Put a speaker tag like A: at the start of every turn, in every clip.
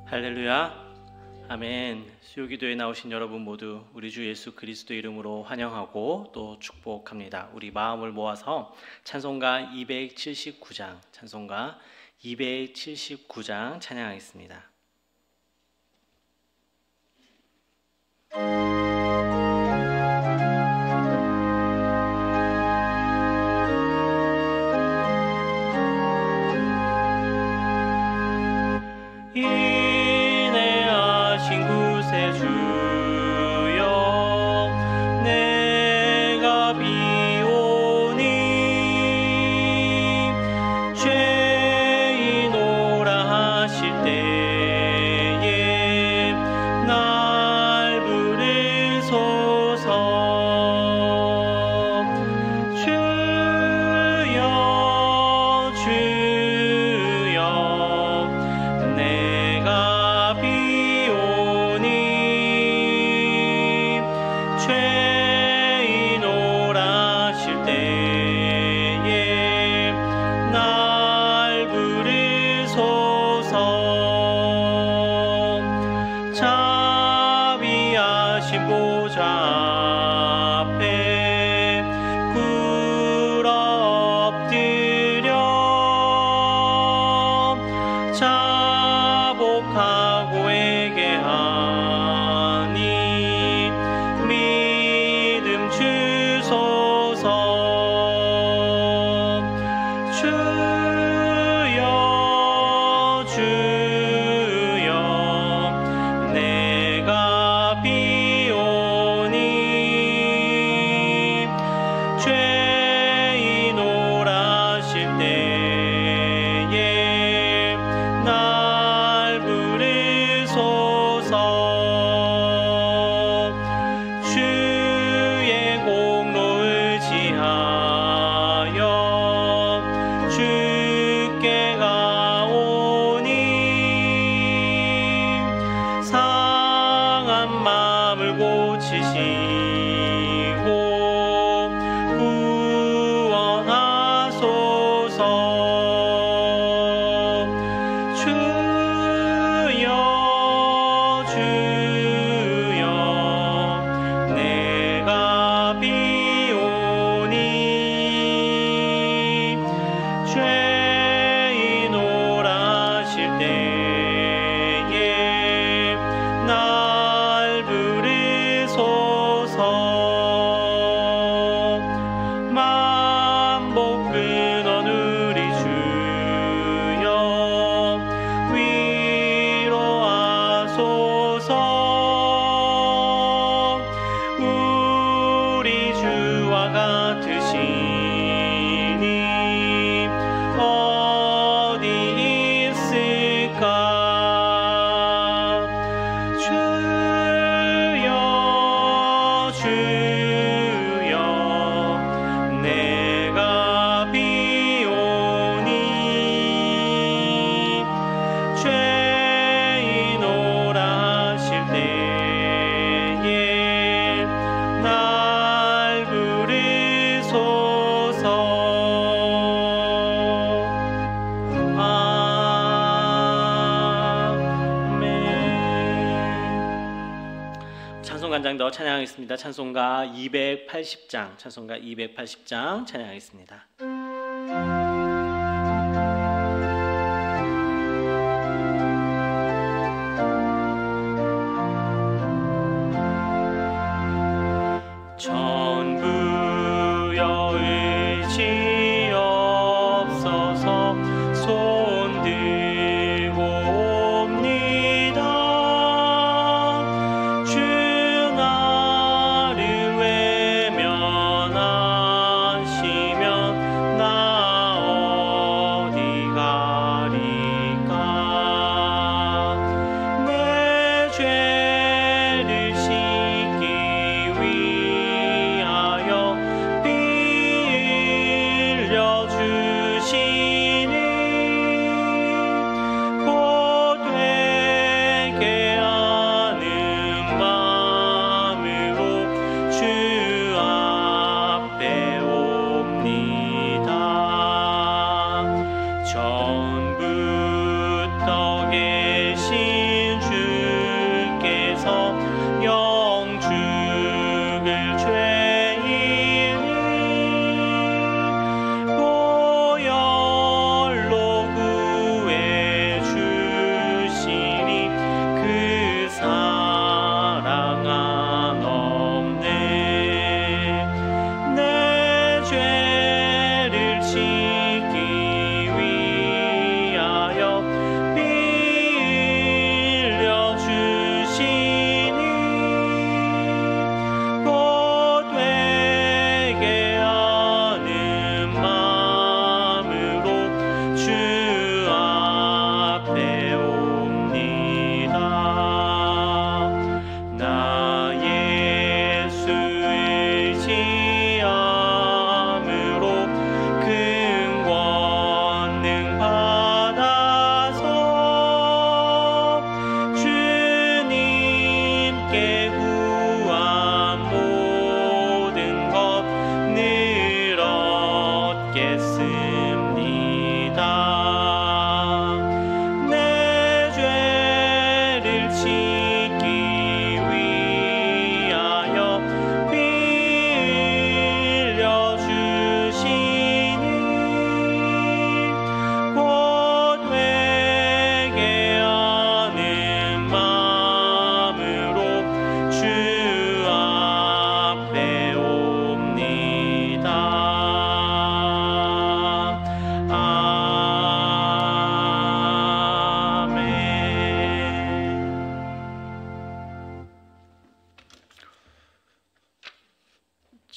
A: 할렐루야. 아멘. 수요기도에 나오신 여러분 모두 우리 주 예수 그리스도 이름으로 환영하고 또 축복합니다. 우리 마음을 모아서 찬송가 279장 찬양하겠습니다. 인내하신 구세주여 내가 비오니 죄인오라 하실 때에 날 부르소서. 주여 주여 내가 비오니 죄인오라 하실 때에 날 부르소서. 자비하신 보좌 앞에 꿇어 엎드려 자복하고 회개하니 믿음 주소서. 주여 주여 내가 비오니 죄인오라 하실 때에 날 부르소서. 주의 공로를 지하여 주께 가오니 상한 마음을 고치시고 구원하소서. 주여 주여 내가 비오니 죄인오라 하실 때에 날 부르소서. 만복 끊어 우리 주여 위로하소서. 우리 주와 같으시니 어디 있을까. 주여 주여 내가 비오니 죄인오라 하실 때에 날 부르소서. 아멘. 찬송간장더 찬양하겠습니다. 찬송가 280장 찬양하겠습니다. 전부여 의지 없어서 손 들고 옵니다. 주 나를 외면하시면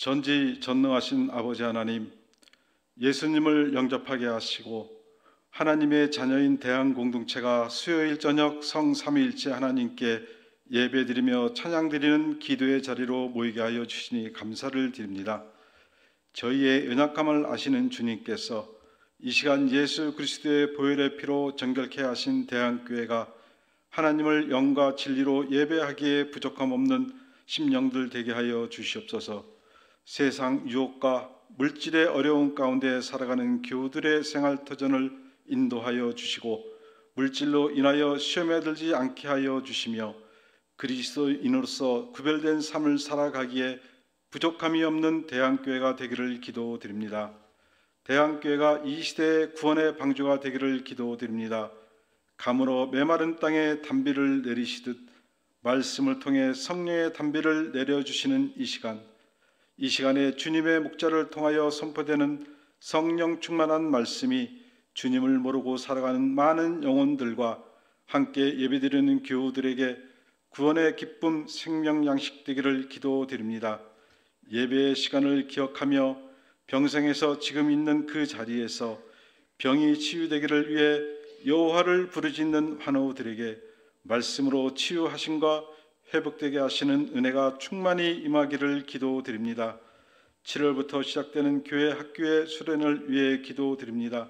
B: 전지전능하신 아버지 하나님, 예수님을 영접하게 하시고 하나님의 자녀인 대한공동체가 수요일 저녁 성삼위일체 하나님께 예배드리며 찬양드리는 기도의 자리로 모이게 하여 주시니 감사를 드립니다. 저희의 연약함을 아시는 주님께서 이 시간 예수 그리스도의 보혈의 피로 정결케 하신 대한교회가 하나님을 영과 진리로 예배하기에 부족함 없는 심령들 되게 하여 주시옵소서. 세상 유혹과 물질의 어려움 가운데 살아가는 교우들의 생활터전을 인도하여 주시고 물질로 인하여 시험에 들지 않게 하여 주시며 그리스도인으로서 구별된 삶을 살아가기에 부족함이 없는 대한교회가 되기를 기도드립니다. 대한교회가 이 시대의 구원의 방주가 되기를 기도드립니다. 가물어 메마른 땅에 단비를 내리시듯 말씀을 통해 성령의 단비를 내려주시는 이 시간에 주님의 목자를 통하여 선포되는 성령 충만한 말씀이 주님을 모르고 살아가는 많은 영혼들과 함께 예배드리는 교우들에게 구원의 기쁨, 생명 양식 되기를 기도드립니다. 예배의 시간을 기억하며 병생에서 지금 있는 그 자리에서 병이 치유되기를 위해 여호와를 부르짖는 환우들에게 말씀으로 치유하심과 회복되게 하시는 은혜가 충만히 임하기를 기도드립니다. 7월부터 시작되는 교회 학교의 수련을 위해 기도드립니다.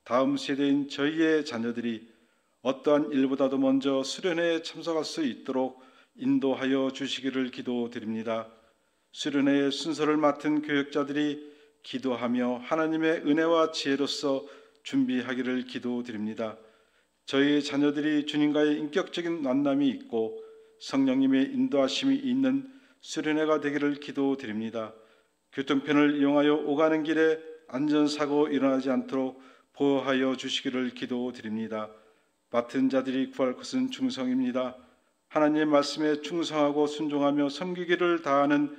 B: 다음 세대인 저희의 자녀들이 어떠한 일보다도 먼저 수련회에 참석할 수 있도록 인도하여 주시기를 기도드립니다. 수련회의 순서를 맡은 교역자들이 기도하며 하나님의 은혜와 지혜로서 준비하기를 기도드립니다. 저희의 자녀들이 주님과의 인격적인 만남이 있고 성령님의 인도하심이 있는 수련회가 되기를 기도드립니다. 교통편을 이용하여 오가는 길에 안전사고 일어나지 않도록 보호하여 주시기를 기도드립니다. 맡은 자들이 구할 것은 충성입니다. 하나님의 말씀에 충성하고 순종하며 섬기기를 다하는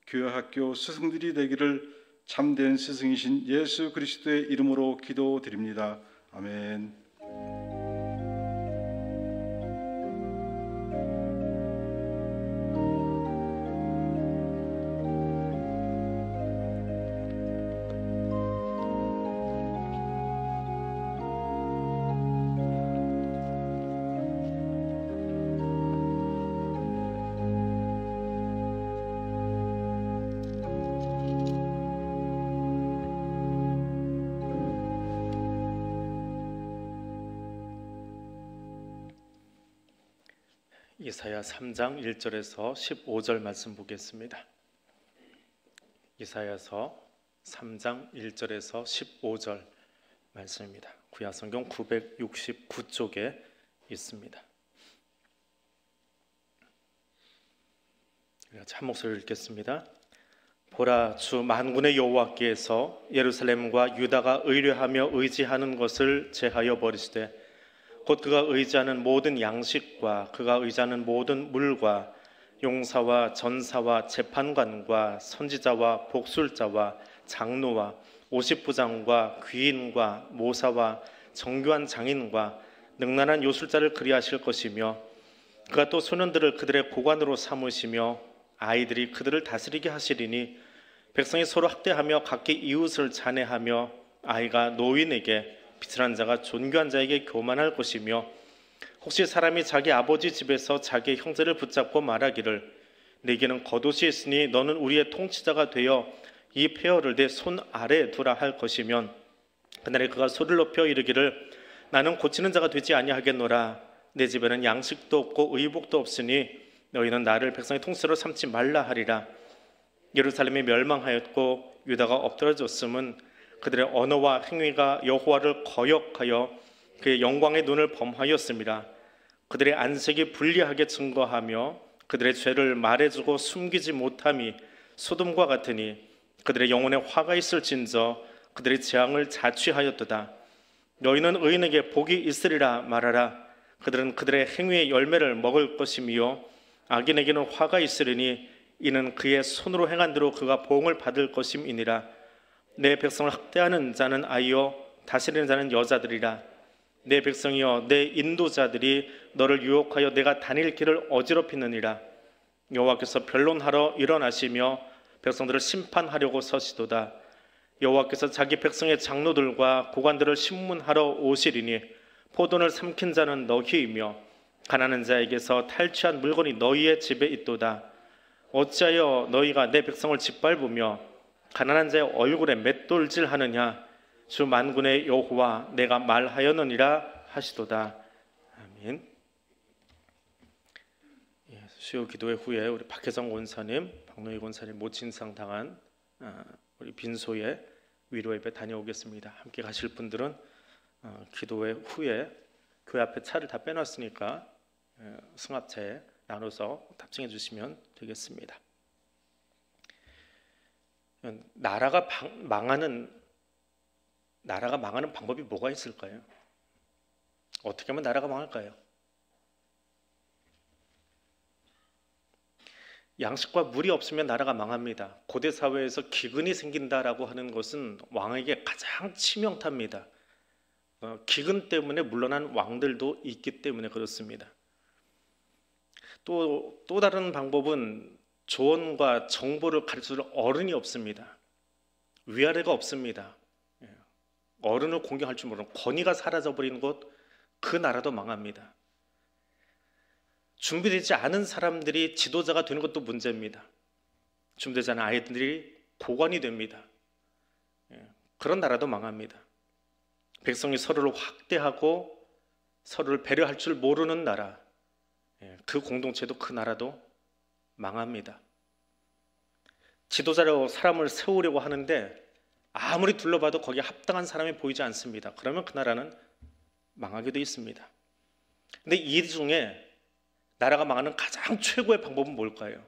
B: 교회학교 스승들이 되기를 참된 스승이신 예수 그리스도의 이름으로 기도드립니다. 아멘.
A: 이사야 3장 1절에서 15절 말씀 보겠습니다. 이사야서 3장 1절에서 15절 말씀입니다. 구약성경 969쪽에 있습니다. 한 목소리로 읽겠습니다. 보라, 주 만군의 여호와께서 예루살렘과 유다가 의뢰하며 의지하는 것을 제하여 버리시되 곧 그가 의지하는 모든 양식과 그가 의지하는 모든 물과 용사와 전사와 재판관과 선지자와 복술자와 장로와 오십부장과 귀인과 모사와 정교한 장인과 능란한 요술자를 그리하실 것이며 그가 또 소년들을 그들의 고관으로 삼으시며 아이들이 그들을 다스리게 하시리니 백성이 서로 학대하며 각기 이웃을 잔해하며 아이가 노인에게 비천한 자가 존귀한 자에게 교만할 것이며 혹시 사람이 자기 아버지 집에서 자기 형제를 붙잡고 말하기를 네게는 겉옷이 있으니 너는 우리의 통치자가 되어 이 폐허를 내 손 아래에 두라 할 것이면 그날에 그가 소리를 높여 이르기를 나는 고치는 자가 되지 아니하겠노라. 내 집에는 양식도 없고 의복도 없으니 너희는 나를 백성의 통치자로 삼지 말라 하리라. 예루살렘이 멸망하였고 유다가 엎드러졌음은 그들의 언어와 행위가 여호와를 거역하여 그의 영광의 눈을 범하였습니다. 그들의 안색이 불리하게 증거하며 그들의 죄를 말해주고 숨기지 못함이 소돔과 같으니 그들의 영혼에 화가 있을진저 그들의 재앙을 자취하였도다. 너희는 의인에게 복이 있으리라 말하라. 그들은 그들의 행위의 열매를 먹을 것이며 악인에게는 화가 있으리니 이는 그의 손으로 행한 대로 그가 보응을 받을 것임이니라. 내 백성을 학대하는 자는 아이요 다스리는 자는 여자들이라. 내 백성이여 내 인도자들이 너를 유혹하여 내가 다닐 길을 어지럽히느니라. 여호와께서 변론하러 일어나시며
C: 백성들을 심판하려고 서시도다. 여호와께서 자기 백성의 장로들과 고관들을 심문하러 오시리니 포도를 삼킨 자는 너희이며 가난한 자에게서 탈취한 물건이 너희의 집에 있도다. 어찌하여 너희가 내 백성을 짓밟으며 가난한 자의 얼굴에 맷돌질하느냐. 주 만군의 여호와 내가 말하였느니라 하시도다. 아멘. 수요 기도회 후에 우리 박혜성 권사님, 박노희 권사님 모친상 당한 우리 빈소에 위로 예배 다녀오겠습니다. 함께 가실 분들은 기도회 후에 교회 앞에 차를 다 빼놨으니까 승합차에 나눠서 탑승해 주시면 되겠습니다. 나라가 망하는 방법이 뭐가 있을까요? 어떻게 하면 나라가 망할까요? 양식과 물이 없으면 나라가 망합니다. 고대 사회에서 기근이 생긴다라고 하는 것은 왕에게 가장 치명타입니다. 기근 때문에 물러난 왕들도 있기 때문에 그렇습니다. 또 다른 방법은 조언과 정보를 가르쳐줄 어른이 없습니다. 위아래가 없습니다. 어른을 공경할 줄 모르는 권위가 사라져버리는 곳, 그 나라도 망합니다. 준비되지 않은 사람들이 지도자가 되는 것도 문제입니다. 준비되지 않은 아이들이 고관이 됩니다. 그런 나라도 망합니다. 백성이 서로를 확대하고 서로를 배려할 줄 모르는 나라, 그 공동체도 그 나라도 망합니다. 지도자로 사람을 세우려고 하는데 아무리 둘러봐도 거기에 합당한 사람이 보이지 않습니다. 그러면 그 나라는 망하게 돼 있습니다. 근데 이 중에 나라가 망하는 가장 최고의 방법은 뭘까요?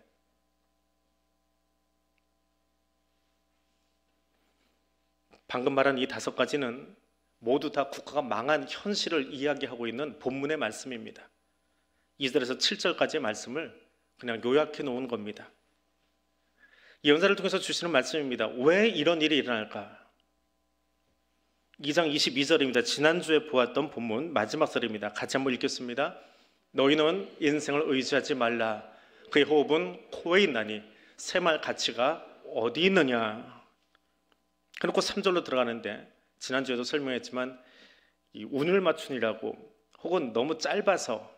C: 방금 말한 이 5가지는 모두 다 국가가 망한 현실을 이야기하고 있는 본문의 말씀입니다. 2절에서 7절까지의 말씀을 그냥 요약해 놓은 겁니다. 예언자를 통해서 주시는 말씀입니다. 왜 이런 일이 일어날까? 2장 22절입니다. 지난주에 보았던 본문 마지막 절입니다. 같이 한번 읽겠습니다. 너희는 인생을 의지하지 말라. 그의 호흡은 코에 있나니 새말 가치가 어디 있느냐. 그놓고 3절로 들어가는데 지난주에도 설명했지만 이 운을 맞춘이라고 혹은 너무 짧아서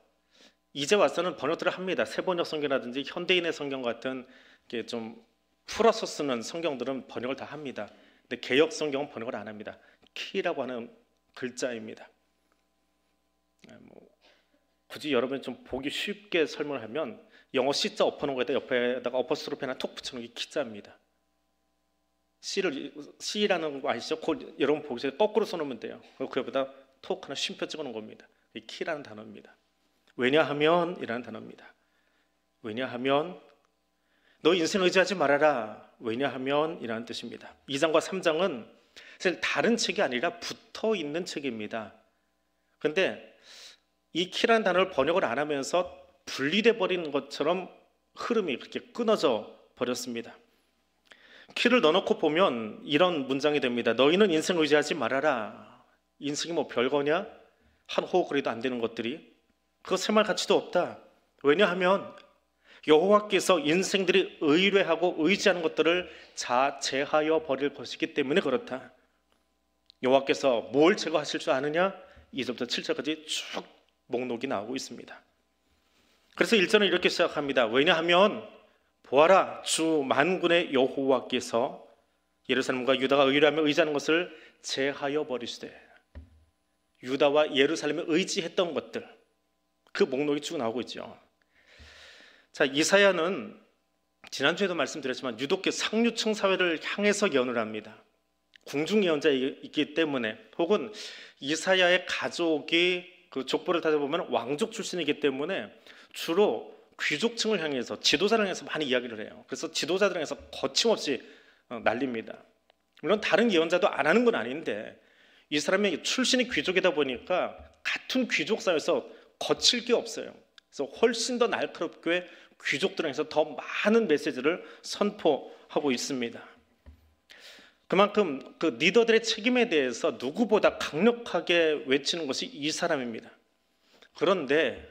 C: 이제 와서는 번역들을 합니다. 새번역 성경이라든지 현대인의 성경 같은 게 좀 풀어서 쓰는 성경들은 번역을 다 합니다. 근데 개역 성경은 번역을 안 합니다. 키라고 하는 글자입니다. 굳이 여러분이 좀 보기 쉽게 설명을 하면 영어 C자 엎어놓은 거에다 옆에다가 어퍼스트로피 하나 톡 붙여놓은 게 키자입니다. C라는 거 아시죠? 여러분 보기에 거꾸로 써놓으면 돼요. 그리고 그 옆에다 톡 하나 쉼표 찍어놓은 겁니다. 이 키라는 단어입니다. 왜냐하면 이라는 단어입니다. 왜냐하면 너 인생 의지하지 말아라. 왜냐하면 이라는 뜻입니다. 2장과 3장은 사실 다른 책이 아니라 붙어있는 책입니다. 그런데 이 키라는 단어를 번역을 안 하면서 분리돼 버리는 것처럼 흐름이 그렇게 끊어져 버렸습니다. 키를 넣어놓고 보면 이런 문장이 됩니다. 너희는 인생 의지하지 말아라. 인생이 뭐 별거냐? 한 호흡거리도 안 되는 것들이 그거 새말 가치도 없다. 왜냐하면 여호와께서 인생들이 의뢰하고 의지하는 것들을 자제하여 버릴 것이기 때문에 그렇다. 여호와께서 뭘 제거하실 줄 아느냐? 2절부터 7절까지 쭉 목록이 나오고 있습니다. 그래서 1절은 이렇게 시작합니다. 왜냐하면 보아라, 주 만군의 여호와께서 예루살렘과 유다가 의뢰하며 의지하는 것을 제하여 버리시되, 유다와 예루살렘에 의지했던 것들, 그 목록이 쭉 나오고 있죠. 자, 이사야는 지난주에도 말씀드렸지만 유독히 상류층 사회를 향해서 예언을 합니다. 궁중 예언자이기 때문에, 혹은 이사야의 가족이 그 족보를 찾아보면 왕족 출신이기 때문에 주로 귀족층을 향해서, 지도자를 향해서 많이 이야기를 해요. 그래서 지도자들 향해서 거침없이 날립니다. 물론 다른 예언자도 안 하는 건 아닌데 이 사람의 출신이 귀족이다 보니까 같은 귀족 사회에서 거칠 게 없어요. 그래서 훨씬 더 날카롭게 귀족들 향해서 더 많은 메시지를 선포하고 있습니다. 그만큼 그 리더들의 책임에 대해서 누구보다 강력하게 외치는 것이 이 사람입니다. 그런데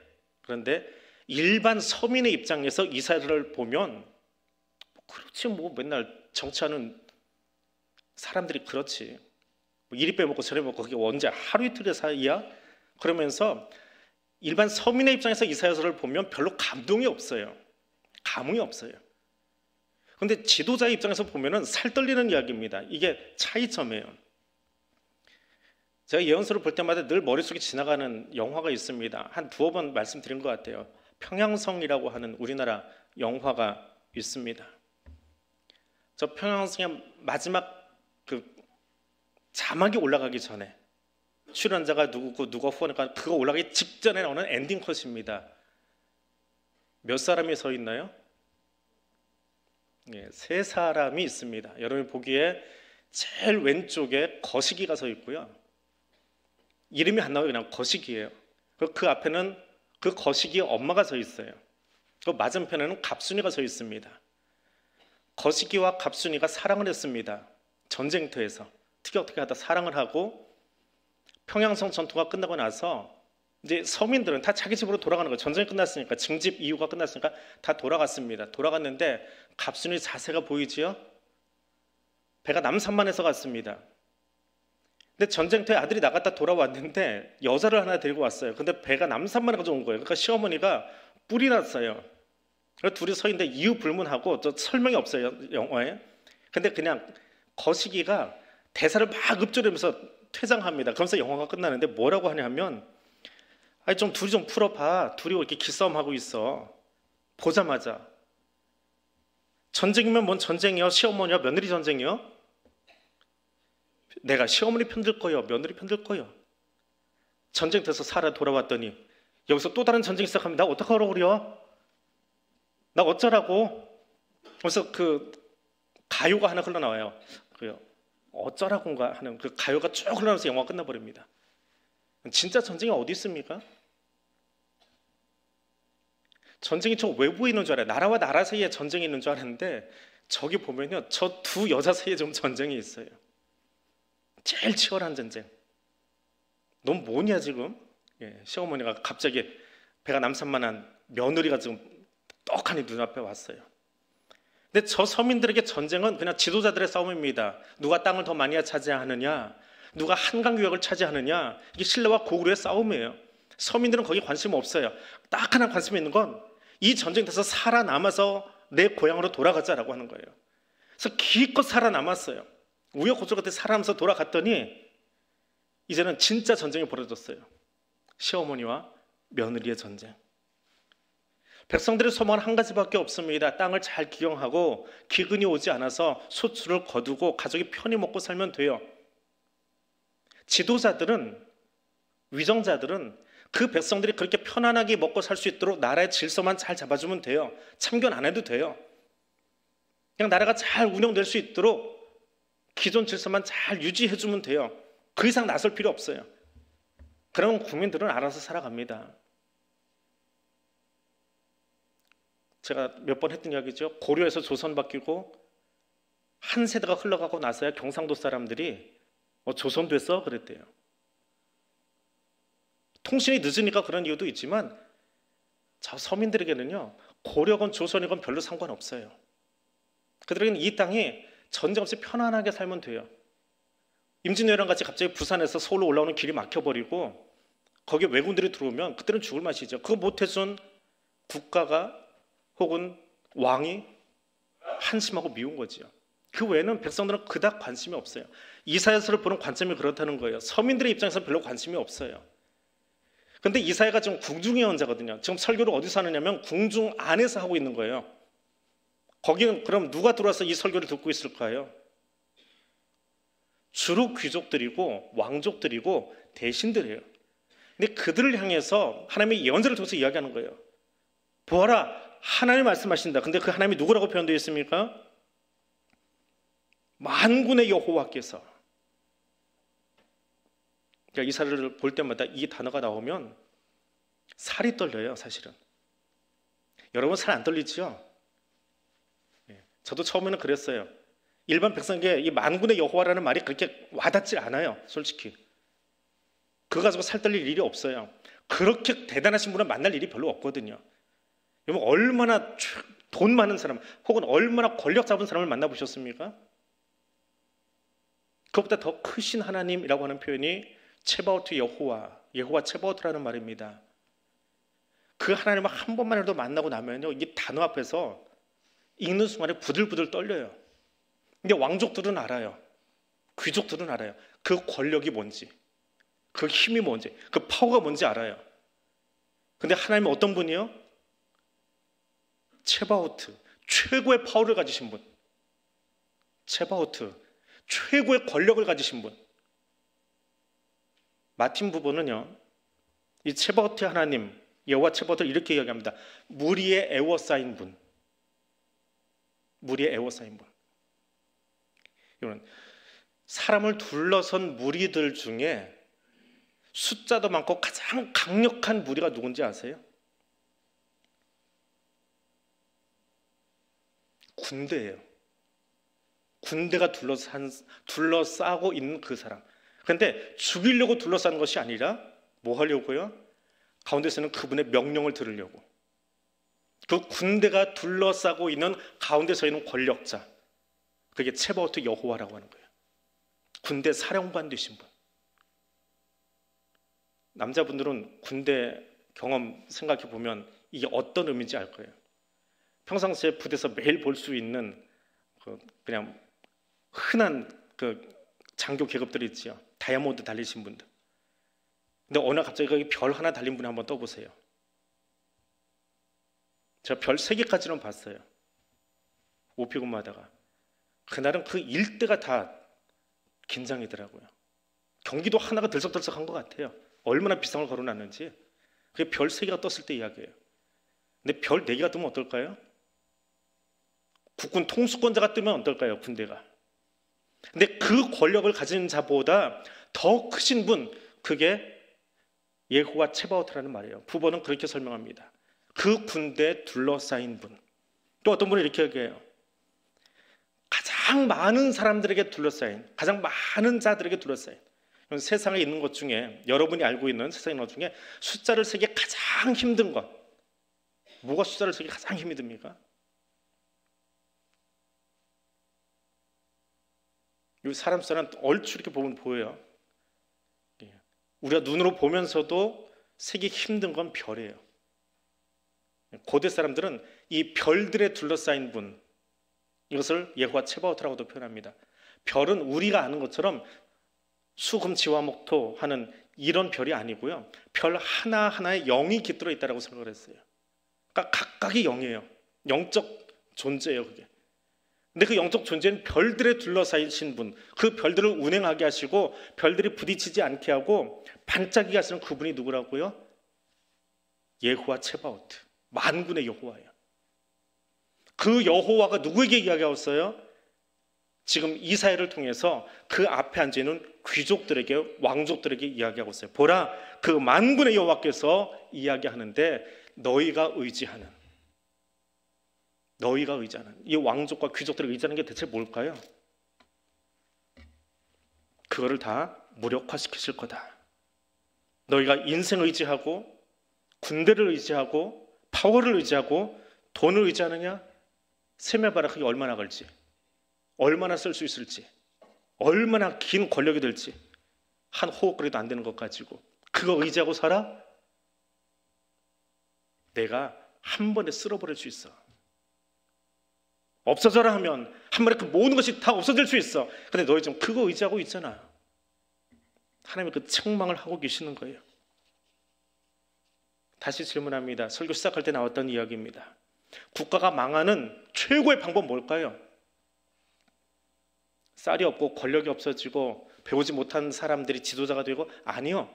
C: 일반 서민의 입장에서 이사야를 보면 그렇지 뭐 맨날 정치하는 사람들이 그렇지. 뭐 이리 빼먹고 저리 먹고 그게 언제 하루 이틀의 사이야? 그러면서 일반 서민의 입장에서 이사야서를 보면 별로 감동이 없어요. 감흥이 없어요. 그런데 지도자의 입장에서 보면은 살 떨리는 이야기입니다. 이게 차이점이에요. 제가 예언서를 볼 때마다 늘 머릿속에 지나가는 영화가 있습니다. 한 두어 번 말씀드린 것 같아요. 평양성이라고 하는 우리나라 영화가 있습니다. 저 평양성의 마지막 그 자막이 올라가기 전에 출연자가 누구고 누가 후원할까 그거 올라가기 직전에 나오는 엔딩 컷입니다. 몇 사람이 서 있나요? 예, 세 사람이 있습니다. 여러분이 보기에 제일 왼쪽에 거시기가 서 있고요. 이름이 안 나와요. 그냥 거시기예요. 그 앞에는 그 거시기의 엄마가 서 있어요. 그 맞은편에는 갑순이가 서 있습니다. 거시기와 갑순이가 사랑을 했습니다. 전쟁터에서 특히 어떻게 하다 사랑을 하고 평양성 전투가 끝나고 나서 이제 서민들은 다 자기 집으로 돌아가는 거예요. 전쟁이 끝났으니까 징집 이후가 끝났으니까 다 돌아갔습니다. 돌아갔는데 갑순이 자세가 보이지요? 배가 남산만해서 갔습니다. 근데 전쟁터에 아들이 나갔다 돌아왔는데 여자를 하나 데리고 왔어요. 근데 배가 남산만에 가져온 거예요. 그러니까 시어머니가 뿔이 났어요. 그래서 둘이 서 있는데 이유 불문하고 저 설명이 없어요 영화에. 근데 그냥 거시기가 대사를 막 읊조리면서 퇴장합니다. 그러면서 영화가 끝나는데 뭐라고 하냐면 아니 좀 둘이 좀 풀어봐. 둘이 이렇게 기싸움하고 있어. 보자마자 전쟁이면 뭔 전쟁이요? 시어머니와 며느리 전쟁이요? 내가 시어머니 편들 거요, 며느리 편들 거요. 전쟁터에서 살아 돌아왔더니 여기서 또 다른 전쟁이 시작하면 나 어떡하라고 그래요? 나 어쩌라고? 그래서 그 가요가 하나 흘러나와요. 그 어쩌라고인가 하는 그 가요가 쭉 흘러나와서 영화가 끝나버립니다. 진짜 전쟁이 어디 있습니까? 전쟁이 저 외부에 있는 줄 알아요. 나라와 나라 사이에 전쟁이 있는 줄 알았는데 저기 보면요, 저 두 여자 사이에 좀 전쟁이 있어요. 제일 치열한 전쟁. 넌 뭐냐 지금? 예, 시어머니가 갑자기 배가 남산만한 며느리가 지금 떡하니 눈앞에 왔어요. 근데 저 서민들에게 전쟁은 그냥 지도자들의 싸움입니다. 누가 땅을 더 많이 차지하느냐, 누가 한강 유역을 차지하느냐, 이게 신라와 고구려의 싸움이에요. 서민들은 거기에 관심 없어요. 딱 하나 관심 있는 건 이 전쟁에서 살아남아서 내 고향으로 돌아가자라고 하는 거예요. 그래서 기껏 살아남았어요. 우여곡절 끝에 살아남아서 돌아갔더니 이제는 진짜 전쟁이 벌어졌어요. 시어머니와 며느리의 전쟁. 백성들의 소망은 한 가지밖에 없습니다. 땅을 잘 기경하고 기근이 오지 않아서 소출을 거두고 가족이 편히 먹고 살면 돼요. 지도자들은, 위정자들은 그 백성들이 그렇게 편안하게 먹고 살 수 있도록 나라의 질서만 잘 잡아주면 돼요. 참견 안 해도 돼요. 그냥 나라가 잘 운영될 수 있도록 기존 질서만 잘 유지해주면 돼요. 그 이상 나설 필요 없어요. 그럼 국민들은 알아서 살아갑니다. 제가 몇 번 했던 이야기죠. 고려에서 조선 바뀌고 한 세대가 흘러가고 나서야 경상도 사람들이 조선 됐어? 그랬대요. 통신이 늦으니까 그런 이유도 있지만 저 서민들에게는요, 고려건 조선이건 별로 상관없어요. 그들에게는 이 땅이 전쟁 없이 편안하게 살면 돼요. 임진왜란 같이 갑자기 부산에서 서울로 올라오는 길이 막혀버리고 거기에 왜군들이 들어오면 그때는 죽을 맛이죠. 그거 못해준 국가가 혹은 왕이 한심하고 미운 거지요. 그 외에는 백성들은 그닥 관심이 없어요. 이사야서를 보는 관점이 그렇다는 거예요. 서민들의 입장에서 별로 관심이 없어요. 그런데 이사야가 지금 궁중 예언자거든요. 지금 설교를 어디서 하느냐면 궁중 안에서 하고 있는 거예요. 거기는 그럼 누가 들어와서 이 설교를 듣고 있을까요? 주로 귀족들이고 왕족들이고 대신들이에요. 근데 그들을 향해서 하나님의 예언자를 통해서 이야기하는 거예요. 보아라, 하나님이 말씀하신다. 근데 그 하나님이 누구라고 표현되어 있습니까? 만군의 여호와께서. 그러니까 이사야를 볼 때마다 이 단어가 나오면 살이 떨려요, 사실은. 여러분 살 안 떨리지요? 저도 처음에는 그랬어요. 일반 백성에게 이 만군의 여호와라는 말이 그렇게 와닿질 않아요, 솔직히. 그거 가지고 살 떨릴 일이 없어요. 그렇게 대단하신 분을 만날 일이 별로 없거든요. 여러분 얼마나 돈 많은 사람 혹은 얼마나 권력 잡은 사람을 만나보셨습니까? 그것보다 더 크신 하나님이라고 하는 표현이 체바오트 여호와 체바오트라는 말입니다. 그 하나님을 한 번만이라도 만나고 나면요, 이 단어 앞에서 읽는 순간에 부들부들 떨려요. 근데 왕족들은 알아요. 귀족들은 알아요. 그 권력이 뭔지, 그 힘이 뭔지, 그 파워가 뭔지 알아요. 근데 하나님은 어떤 분이요? 체바오트, 최고의 파워를 가지신 분. 체바오트, 최고의 권력을 가지신 분. 마틴 부부는요, 이 체바오트 하나님, 여호와 체바오트를 이렇게 이야기합니다. 무리에 에워싸인 분. 무리에 에워싸인 분. 이거는 사람을 둘러선 무리들 중에 숫자도 많고 가장 강력한 무리가 누군지 아세요? 군대예요. 군대가 둘러싸고 있는 그 사람. 그런데 죽이려고 둘러싸는 것이 아니라 뭐 하려고요? 가운데서는 그분의 명령을 들으려고. 그 군대가 둘러싸고 있는 가운데 서 있는 권력자, 그게 체바오트 여호와라고 하는 거예요. 군대 사령관 되신 분. 남자분들은 군대 경험 생각해 보면 이게 어떤 의미인지 알 거예요. 평상시에 부대에서 매일 볼 수 있는 그냥 흔한 그 장교 계급들이 있지요. 다이아몬드 달리신 분들. 근데 어느 날 갑자기 거기 별 하나 달린 분이 한번 떠보세요. 제가 별 3개까지는 봤어요. 오피근마다가. 그날은 그 일대가 다 긴장이더라고요. 경기도 하나가 들썩들썩한 것 같아요. 얼마나 비상을 걸어놨는지. 그게 별 3개가 떴을 때 이야기예요. 근데 별 4개가 뜨면 어떨까요? 국군 통수권자가 뜨면 어떨까요? 군대가. 근데 그 권력을 가진 자보다 더 크신 분, 그게 여호와 체바오트라는 말이에요. 부번은 그렇게 설명합니다. 그 군대에 둘러싸인 분. 또 어떤 분이 이렇게 얘기해요. 가장 많은 사람들에게 둘러싸인, 가장 많은 자들에게 둘러싸인, 세상에 있는 것 중에, 여러분이 알고 있는 세상에 있는 것 중에 숫자를 세기 가장 힘든 것, 뭐가 숫자를 세기 가장 힘이 듭니까? 이 사람 숫자는 얼추 이렇게 보면 보여요. 우리가 눈으로 보면서도 세기 힘든 건 별이에요. 고대 사람들은 이 별들에 둘러싸인 분, 이것을 여호와 체바오트라고도 표현합니다. 별은 우리가 아는 것처럼 수금, 지화, 목토 하는 이런 별이 아니고요. 별 하나하나에 영이 깃들어 있다고 생각을 했어요. 그러니까 각각이 영이에요. 영적 존재예요, 그게. 근데 그 영적 존재는 별들에 둘러싸이신 분, 그 별들을 운행하게 하시고 별들이 부딪히지 않게 하고 반짝이게 하시는 그분이 누구라고요? 여호와 체바오트, 만군의 여호와예요. 그 여호와가 누구에게 이야기하었어요? 지금 이사야를 통해서 그 앞에 앉아있는 귀족들에게, 왕족들에게 이야기하고 있어요. 보라, 그 만군의 여호와께서 이야기하는데 너희가 의지하는 이 왕족과 귀족들을 의지하는 게 대체 뭘까요? 그거를 다 무력화시키실 거다. 너희가 인생 의지하고 군대를 의지하고 파워를 의지하고 돈을 의지하느냐? 세매봐라. 그게 얼마나 걸지, 얼마나 쓸 수 있을지, 얼마나 긴 권력이 될지 한 호흡거리도 안 되는 것 가지고 그거 의지하고 살아? 내가 한 번에 쓸어버릴 수 있어. 없어져라 하면 한 번에 그 모든 것이 다 없어질 수 있어. 근데 너희 지금 그거 의지하고 있잖아. 하나님이 그 책망을 하고 계시는 거예요. 다시 질문합니다. 설교 시작할 때 나왔던 이야기입니다. 국가가 망하는 최고의 방법 뭘까요? 쌀이 없고 권력이 없어지고 배우지 못한 사람들이 지도자가 되고, 아니요.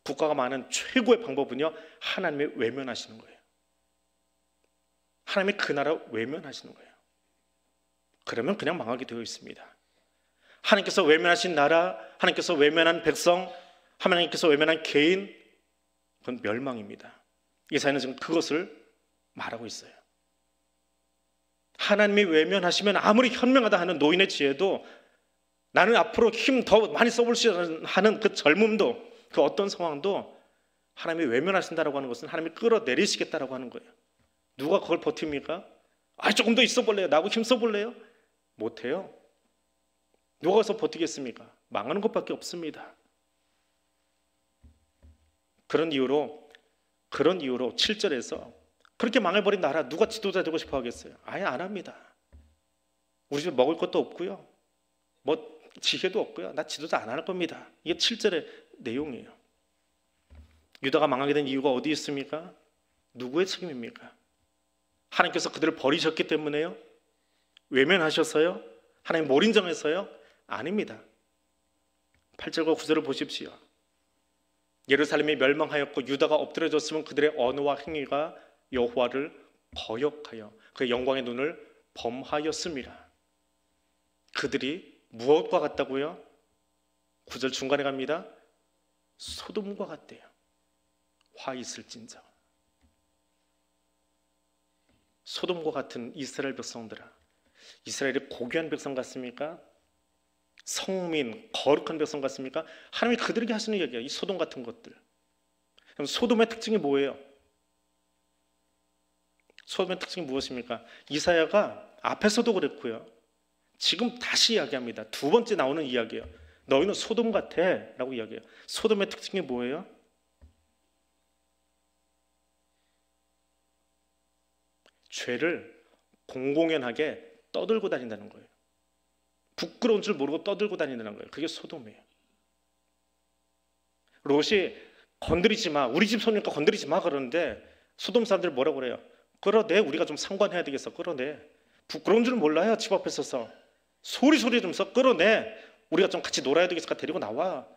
C: 국가가 망하는 최고의 방법은요, 하나님의 외면하시는 거예요. 하나님의 그 나라 외면하시는 거예요. 그러면 그냥 망하게 되어 있습니다. 하나님께서 외면하신 나라, 하나님께서 외면한 백성, 하나님께서 외면한 개인, 그건 멸망입니다. 이사야는 지금 그것을 말하고 있어요. 하나님이 외면하시면 아무리 현명하다 하는 노인의 지혜도, 나는 앞으로 힘 더 많이 써볼 수 하는 그 젊음도, 그 어떤 상황도 하나님이 외면하신다라고 하는 것은 하나님이 끌어내리시겠다라고 하는 거예요. 누가 그걸 버팁니까? 조금 더 있어 볼래요? 나하고 힘써 볼래요? 못해요. 누가 가서 버티겠습니까? 망하는 것밖에 없습니다. 그런 이유로 7절에서 그렇게 망해버린 나라 누가 지도자 되고 싶어 하겠어요? 아예 안 합니다. 우리 집에 먹을 것도 없고요, 뭐 지혜도 없고요, 나 지도자 안 할 겁니다. 이게 7절의 내용이에요. 유다가 망하게 된 이유가 어디 있습니까? 누구의 책임입니까? 하나님께서 그들을 버리셨기 때문에요? 외면하셨어요? 하나님 뭘 인정해서요? 아닙니다. 8절과 9절을 보십시오. 예루살렘이 멸망하였고 유다가 엎드려졌으면 그들의 언어와 행위가 여호와를 거역하여 그의 영광의 눈을 범하였습니다. 그들이 무엇과 같다고요? 9절 중간에 갑니다. 소돔과 같대요. 화 있을진저. 소돔과 같은 이스라엘 백성들아, 이스라엘이 고귀한 백성 같습니까? 성민, 거룩한 백성 같습니까? 하나님이 그들에게 하시는 얘기예요. 이 소돔 같은 것들. 그럼 소돔의 특징이 뭐예요? 소돔의 특징이 무엇입니까? 이사야가 앞에서도 그랬고요, 지금 다시 이야기합니다. 두 번째 나오는 이야기예요. 너희는 소돔 같아 라고 이야기해요. 소돔의 특징이 뭐예요? 죄를 공공연하게 떠들고 다닌다는 거예요. 부끄러운 줄 모르고 떠들고 다닌다는 거예요. 그게 소돔이에요. 롯이 건드리지 마, 우리 집 손이니까 건드리지 마 그러는데 소돔 사람들 뭐라고 그래요? 끌어내, 우리가 좀 상관해야 되겠어. 끌어내. 부끄러운 줄 몰라요. 집 앞에 서서 소리 지르면서 끌어내, 우리가 좀 같이 놀아야 되겠으니까 데리고 나와.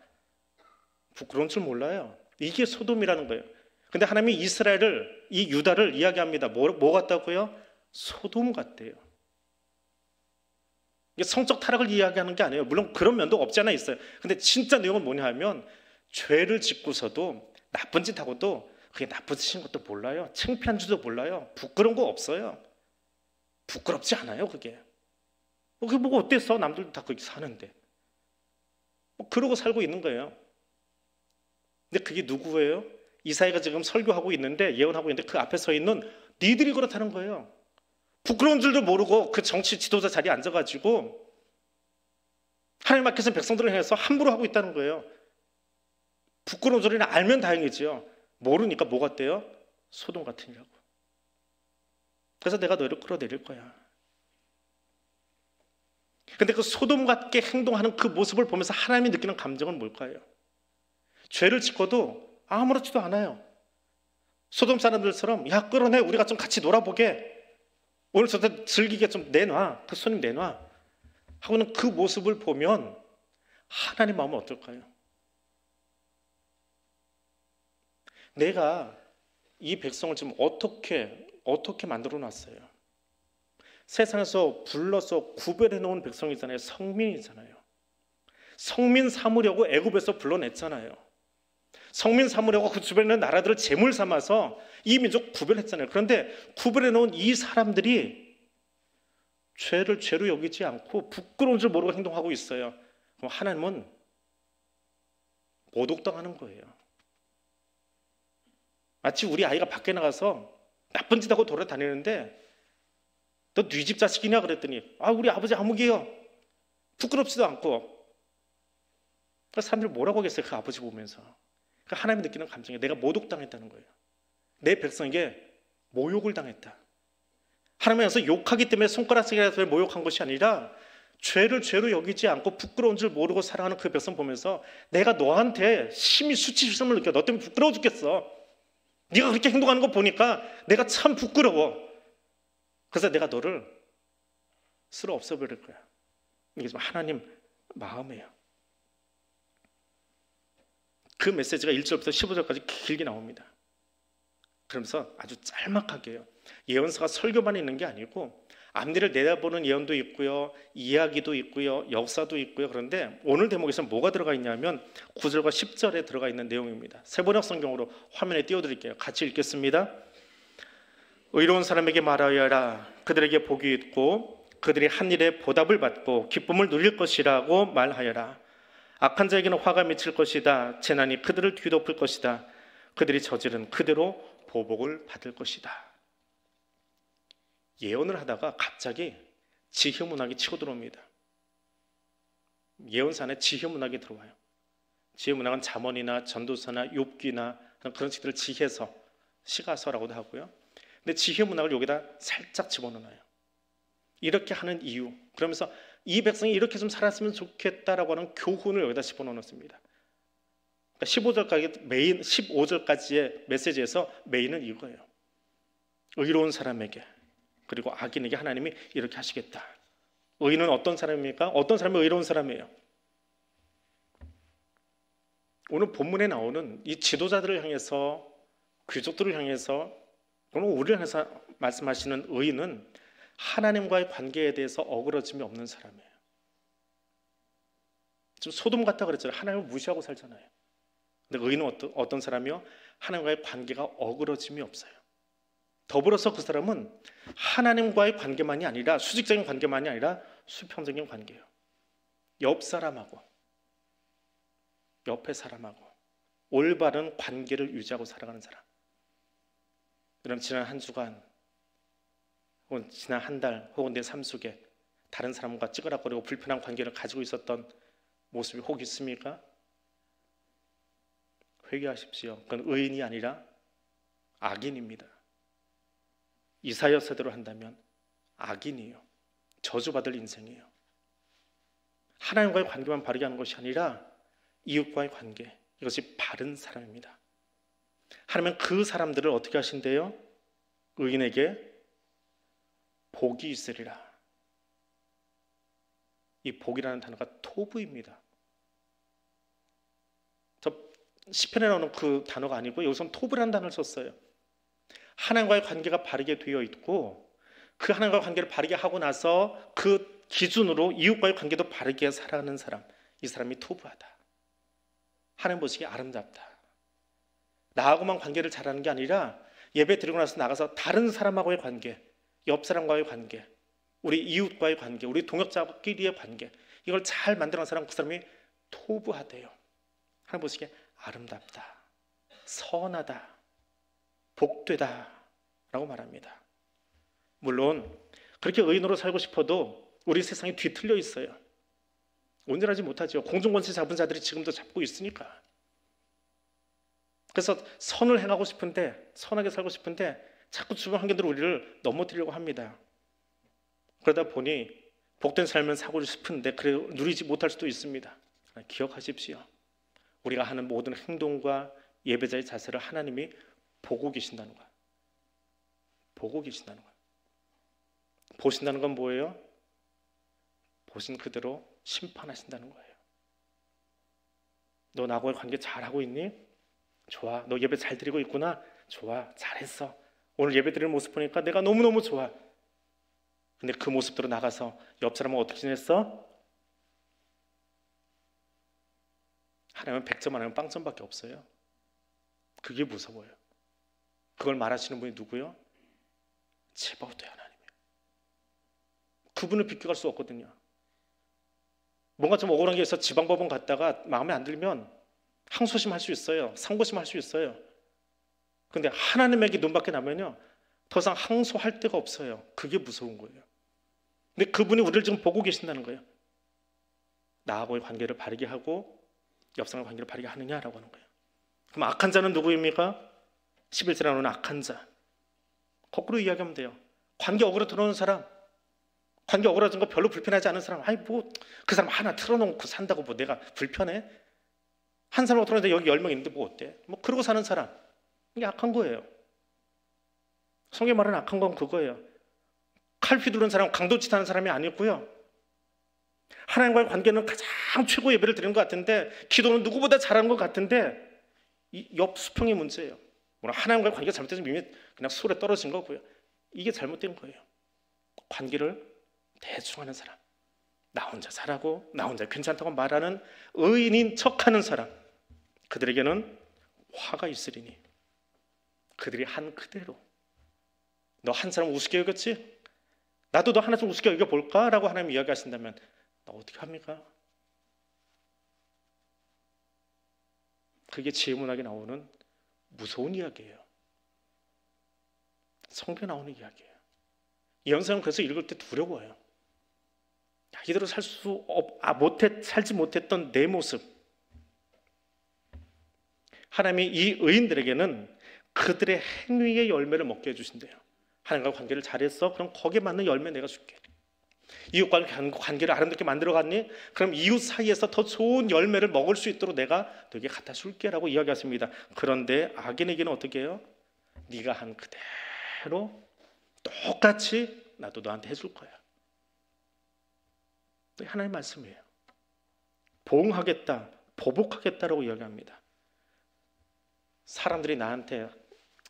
C: 부끄러운 줄 몰라요. 이게 소돔이라는 거예요. 근데 하나님이 이스라엘을, 이 유다를 이야기합니다. 뭐 같다고요? 소돔 같대요. 이게 성적 타락을 이야기하는 게 아니에요. 물론 그런 면도 없지 않아 있어요. 근데 진짜 내용은 뭐냐 하면 죄를 짓고서도 나쁜 짓 하고도 그게 나쁘신 것도 몰라요. 창피한 줄도 몰라요. 부끄러운 거 없어요. 부끄럽지 않아요. 그게 뭐가 어땠어? 남들도 다 그렇게 사는데 그러고 살고 있는 거예요. 근데 그게 누구예요? 이사야가 지금 설교하고 있는데, 예언하고 있는데 그 앞에 서 있는 니들이 그렇다는 거예요. 부끄러운 줄도 모르고 그 정치 지도자 자리에 앉아가지고 하나님 앞에서 백성들을 향해서 함부로 하고 있다는 거예요. 부끄러운 소리는 알면 다행이지요. 모르니까 뭐 같대요? 소돔 같으냐고. 그래서 내가 너희를 끌어내릴 거야. 근데 그 소돔 같게 행동하는 그 모습을 보면서 하나님이 느끼는 감정은 뭘까요? 죄를 짓고도 아무렇지도 않아요. 소돔 사람들처럼 야 끌어내, 우리가 좀 같이 놀아보게, 오늘 저한테 즐기게 좀 내놔, 그 손님 내놔 하고는 그 모습을 보면 하나님 마음은 어떨까요? 내가 이 백성을 지금 어떻게 만들어 놨어요? 세상에서 불러서 구별해 놓은 백성이잖아요. 성민이잖아요. 성민 삼으려고 애굽에서 불러냈잖아요. 성민 삼으려고 그 주변에 있는 나라들을 제물 삼아서 이 민족 구별했잖아요. 그런데 구별해 놓은 이 사람들이 죄를 죄로 여기지 않고 부끄러운 줄 모르고 행동하고 있어요. 그럼 하나님은 모독당하는 거예요. 마치 우리 아이가 밖에 나가서 나쁜 짓 하고 돌아다니는데 너 네 집 자식이냐 그랬더니 우리 아버지 아무개요. 부끄럽지도 않고. 그러니까 사람들이 뭐라고 하겠어요? 그 아버지 보면서. 그러니까 하나님이 느끼는 감정이 내가 모독당했다는 거예요. 내 백성에게 모욕을 당했다. 하나님이 와서 욕하기 때문에 손가락질해서 모욕한 것이 아니라 죄를 죄로 여기지 않고 부끄러운 줄 모르고 살아가는 그 백성 보면서 내가 너한테 심히 수치심을 느껴. 너 때문에 부끄러워 죽겠어. 네가 그렇게 행동하는 거 보니까 내가 참 부끄러워. 그래서 내가 너를 쓸어 없애버릴 거야. 이게 좀 하나님 마음이에요. 그 메시지가 1절부터 15절까지 길게 나옵니다. 그러면서 아주 짤막하게 해요. 예언서가 설교만 있는 게 아니고 앞니를 내다보는 예언도 있고요, 이야기도 있고요, 역사도 있고요. 그런데 오늘 대목에서는 뭐가 들어가 있냐면 9절과 10절에 들어가 있는 내용입니다. 세번역 성경으로 화면에 띄워드릴게요. 같이 읽겠습니다. 의로운 사람에게 말하여라. 그들에게 복이 있고 그들이 한 일에 보답을 받고 기쁨을 누릴 것이라고 말하여라. 악한 자에게는 화가 미칠 것이다. 재난이 그들을 뒤덮을 것이다. 그들이 저지른 그대로 보복을 받을 것이다. 예언을 하다가 갑자기 지혜 문학이 치고 들어옵니다. 예언서 안에 지혜 문학이 들어와요. 지혜 문학은 잠언이나 전도서나 욥기나 그런 책들을 지혜서, 시가서라고도 하고요. 근데 지혜 문학을 여기다 살짝 집어넣어요. 이렇게 하는 이유, 그러면서 이 백성이 이렇게 좀 살았으면 좋겠다라고 하는 교훈을 여기다 집어넣었습니다. 그러니까 15절까지의 메시지에서 메인은 이거예요. 의로운 사람에게, 그리고 악인에게 하나님이 이렇게 하시겠다. 의인은 어떤 사람입니까? 어떤 사람이 의로운 사람이에요? 오늘 본문에 나오는 이 지도자들을 향해서, 귀족들을 향해서, 오늘 우리를 향해서 말씀하시는 의인은 하나님과의 관계에 대해서 어그러짐이 없는 사람이에요. 좀 소돔 같다 그랬잖아요. 하나님을 무시하고 살잖아요. 근데 의인은 어떤 사람이요? 하나님과의 관계가 어그러짐이 없어요. 더불어서 그 사람은 하나님과의 관계만이 아니라, 수직적인 관계만이 아니라 수평적인 관계예요. 옆 사람하고, 옆에 사람하고 올바른 관계를 유지하고 살아가는 사람. 여러분, 지난 한 주간 혹은 지난 한 달 혹은 내 삶 속에 다른 사람과 찌그락거리고 불편한 관계를 가지고 있었던 모습이 혹 있습니까? 회개하십시오. 그건 의인이 아니라 악인입니다. 이사야 세대로 한다면 악인이에요. 저주받을 인생이에요. 하나님과의 관계만 바르게 하는 것이 아니라 이웃과의 관계, 이것이 바른 사람입니다. 하나님은 그 사람들을 어떻게 하신대요? 의인에게 복이 있으리라. 이 복이라는 단어가 토부입니다. 저 시편에 나오는 그 단어가 아니고 여기서는 토부라는 단어를 썼어요. 하나님과의 관계가 바르게 되어 있고, 그 하나님과의 관계를 바르게 하고 나서 그 기준으로 이웃과의 관계도 바르게 살아가는 사람, 이 사람이 토부하다. 하나님 보시기에 아름답다. 나하고만 관계를 잘하는 게 아니라 예배 드리고 나서 나가서 다른 사람하고의 관계, 옆 사람과의 관계, 우리 이웃과의 관계, 우리 동역자끼리의 관계, 이걸 잘 만들어낸 사람, 그 사람이 토부하대요. 하나님 보시기에 아름답다, 선하다, 복되다 라고 말합니다. 물론 그렇게 의인으로 살고 싶어도 우리 세상이 뒤틀려 있어요. 온전하지 못하죠. 공중권세 잡은 자들이 지금도 잡고 있으니까. 그래서 선을 행하고 싶은데, 선하게 살고 싶은데 자꾸 주변 환경들이 우리를 넘어뜨리려고 합니다. 그러다 보니 복된 삶을 살고 싶은데 그래 누리지 못할 수도 있습니다. 기억하십시오. 우리가 하는 모든 행동과 예배자의 자세를 하나님이 보고 계신다는 거야. 보고 계신다는 거야. 보신다는 건 뭐예요? 보신 그대로 심판하신다는 거예요. 너 나하고의 관계 잘하고 있니? 좋아. 너 예배 잘 드리고 있구나? 좋아. 잘했어. 오늘 예배 드리는 모습 보니까 내가 너무너무 좋아. 근데 그 모습대로 나가서 옆 사람은 어떻게 지냈어? 하나님은 100점 안 하면 빵점밖에 없어요. 그게 무서워요. 그걸 말하시는 분이 누구요? 제바오토의 하나님이에요. 그분을 비껴갈 수 없거든요. 뭔가 좀 억울한 게 있어서 지방법원 갔다가 마음에 안 들면 항소심 할 수 있어요. 상고심 할 수 있어요. 근데 하나님에게 눈밖에 나면요, 더 이상 항소할 데가 없어요. 그게 무서운 거예요. 근데 그분이 우리를 지금 보고 계신다는 거예요. 나하고의 관계를 바르게 하고 옆 사람과의 관계를 바르게 하느냐라고 하는 거예요. 그럼 악한 자는 누구입니까? 11절에 나오는 악한 자. 거꾸로 이야기하면 돼요. 관계 어그로 들어오는 사람, 관계 어그러진 거 별로 불편하지 않은 사람, 아니 뭐 그 사람 하나 틀어놓고 산다고 뭐 내가 불편해? 한 사람하고 들어오는데 여기 10명 있는데 뭐 어때? 뭐 그러고 사는 사람, 이게 악한 거예요. 성경 말은 악한 건 그거예요. 칼 휘두르는 사람은 강도짓 하는 사람이 아니고요, 하나님과의 관계는 가장 최고 예배를 드리는 것 같은데, 기도는 누구보다 잘하는 것 같은데, 이 옆 수평의 문제예요. 물론 하나님과의 관계가 잘못되면 이미 그냥 수월에 떨어진 거고요. 이게 잘못된 거예요. 관계를 대충 하는 사람, 나 혼자 잘하고 나 혼자 괜찮다고 말하는 의인인 척하는 사람, 그들에게는 화가 있으리니 그들이 한 그대로. 너 한 사람 우습게 여겼지? 나도 너 하나 좀 우습게 여겨볼까? 라고 하나님 이야기하신다면 너 어떻게 합니까? 그게 지혜문학에 나오는 무서운 이야기예요. 성경에 나오는 이야기예요. 예언서는 그래서 읽을 때 두려워요. 이대로 살지 못했던 내 모습. 하나님이 이 의인들에게는 그들의 행위의 열매를 먹게 해주신대요. 하나님과 관계를 잘했어? 그럼 거기에 맞는 열매 내가 줄게. 이웃과 관계를 아름답게 만들어갔니? 그럼 이웃 사이에서 더 좋은 열매를 먹을 수 있도록 내가 너에게 갖다 줄게라고 이야기하십니다. 그런데 악인에게는 어떻게 해요? 네가 한 그대로 똑같이 나도 너한테 해줄 거야. 하나님의 말씀이에요. 보응하겠다, 보복하겠다라고 이야기합니다. 사람들이 나한테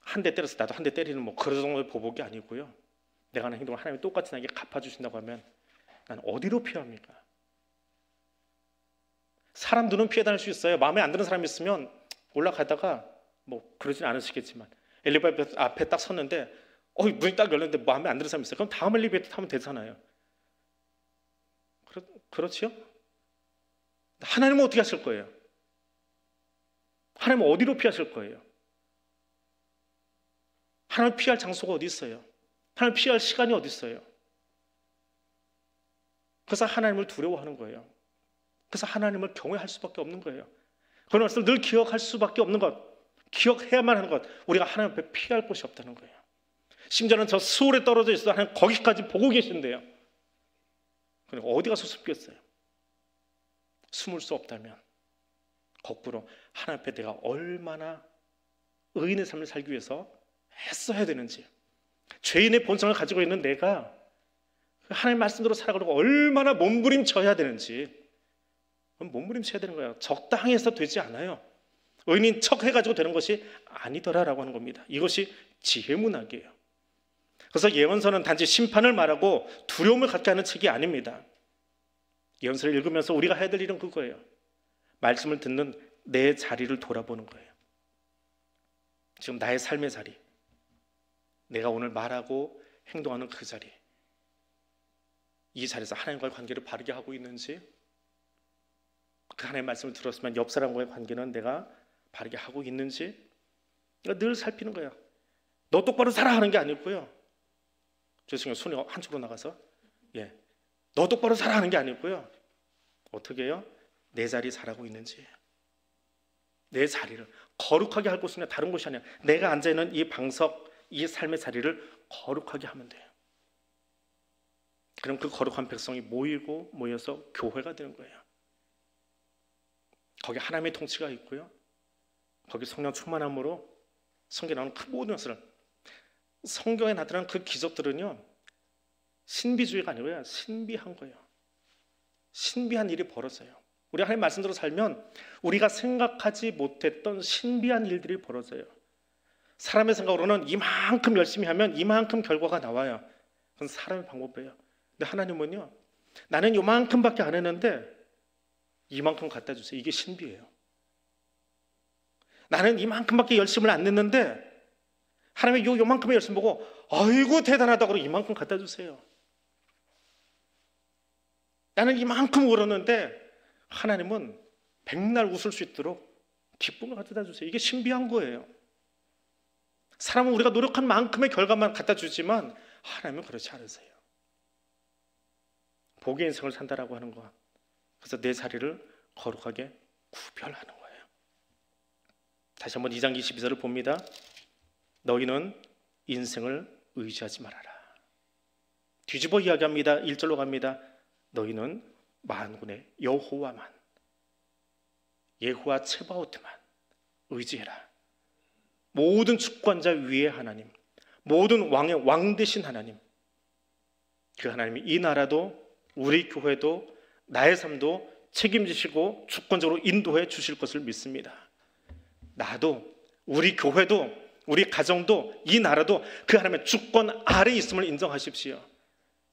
C: 한 대 때려서 나도 한 대 때리는 뭐 그런 정도의 보복이 아니고요. 내가 하는 행동을 하나님이 똑같이 나에게 갚아주신다고 하면 난 어디로 피합니까? 사람 눈은 피해 다닐 수 있어요. 마음에 안 드는 사람이 있으면 올라가다가 뭐 그러진 않으시겠지만 엘리베이터 앞에 딱 섰는데 문이 딱 열렸는데 마음에 안 드는 사람이 있어요. 그럼 다음 엘리베이터 타면 되잖아요. 그렇지요? 하나님은 어떻게 하실 거예요? 하나님은 어디로 피하실 거예요? 하나님 피할 장소가 어디 있어요? 하나님 피할 시간이 어디 있어요? 그래서 하나님을 두려워하는 거예요. 그래서 하나님을 경외할 수밖에 없는 거예요. 그런 말씀 늘 기억할 수밖에 없는 것, 기억해야만 하는 것, 우리가 하나님 앞에 피할 곳이 없다는 거예요. 심지어는 저 수월에 떨어져 있어도 하나님 거기까지 보고 계신대요. 그러니까 어디 가서 숨겠어요? 숨을 수 없다면 거꾸로 하나님 앞에 내가 얼마나 의인의 삶을 살기 위해서 애써야 되는지, 죄인의 본성을 가지고 있는 내가 하나님 말씀대로 살아가려고 얼마나 몸부림쳐야 되는지, 몸부림쳐야 되는 거예요. 적당히 해서 되지 않아요. 의인인 척 해가지고 되는 것이 아니더라라고 하는 겁니다. 이것이 지혜문학이에요. 그래서 예언서는 단지 심판을 말하고 두려움을 갖게 하는 책이 아닙니다. 예언서를 읽으면서 우리가 해야 될 일은 그거예요. 말씀을 듣는 내 자리를 돌아보는 거예요. 지금 나의 삶의 자리, 내가 오늘 말하고 행동하는 그 자리, 이 자리에서 하나님과의 관계를 바르게 하고 있는지, 그 하나님의 말씀을 들었으면 옆 사람과의 관계는 내가 바르게 하고 있는지 늘 살피는 거예요. 너 똑바로 살아 하는 게 아니고요. 죄송해요. 손이 한쪽으로 나가서 너 똑바로 살아 하는 게 아니고요. 어떻게 해요? 내 자리 살아고 있는지, 내 자리를 거룩하게 할 곳은 다른 곳이 아니야. 내가 앉아있는 이 방석, 이 삶의 자리를 거룩하게 하면 돼요. 그럼 그 거룩한 백성이 모여서 교회가 되는 거예요. 거기 하나님의 통치가 있고요. 거기 성령 충만함으로 성경에 나오는 그 모든 것을, 성경에 나타나는 그 기적들은요, 신비주의가 아니고요, 신비한 거예요. 신비한 일이 벌어져요. 우리 하나님 말씀대로 살면 우리가 생각하지 못했던 신비한 일들이 벌어져요. 사람의 생각으로는 이만큼 열심히 하면 이만큼 결과가 나와요. 그건 사람의 방법이에요. 근데 하나님은요, 나는 이만큼밖에 안 했는데 이만큼 갖다 주세요. 이게 신비예요. 나는 이만큼밖에 열심을 안 냈는데 하나님의 요만큼의 열심 보고 아이고 대단하다고 이만큼 갖다 주세요. 나는 이만큼 울었는데 하나님은 백날 웃을 수 있도록 기쁨을 갖다 주세요. 이게 신비한 거예요. 사람은 우리가 노력한 만큼의 결과만 갖다 주지만 하나님은 그렇지 않으세요. 복의 인생을 산다라고 하는 것, 그래서 내 자리를 거룩하게 구별하는 거예요. 다시 한번 2장 22절을 봅니다. 너희는 인생을 의지하지 말아라. 뒤집어 이야기합니다. 1절로 갑니다. 너희는 만군의 여호와만, 예후와 체바오트만 의지해라. 모든 주권자 위의 하나님, 모든 왕의 왕 되신 하나님, 그 하나님이 이 나라도 우리 교회도 나의 삶도 책임지시고 주권적으로 인도해 주실 것을 믿습니다. 나도, 우리 교회도, 우리 가정도, 이 나라도 그 하나님의 주권 아래에 있음을 인정하십시오.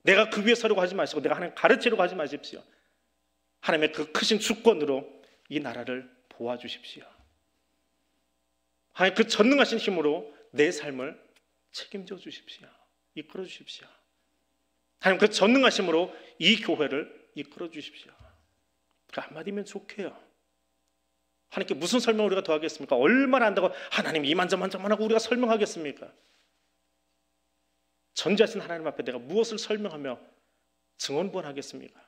C: 내가 그 위에 서려고 하지 마시고 내가 하나님 가르치려고 하지 마십시오. 하나님의 그 크신 주권으로 이 나라를 도와주십시오. 하나님 그 전능하신 힘으로 내 삶을 책임져 주십시오. 이끌어 주십시오. 하나님 그 전능하심으로 이 교회를 이끌어 주십시오. 그 한마디면 좋게요. 하나님께 무슨 설명을 우리가 더 하겠습니까? 얼마나 안다고 하나님 이만저만저만 하고 우리가 설명하겠습니까? 전지하신 하나님 앞에 내가 무엇을 설명하며 증언본하겠습니까?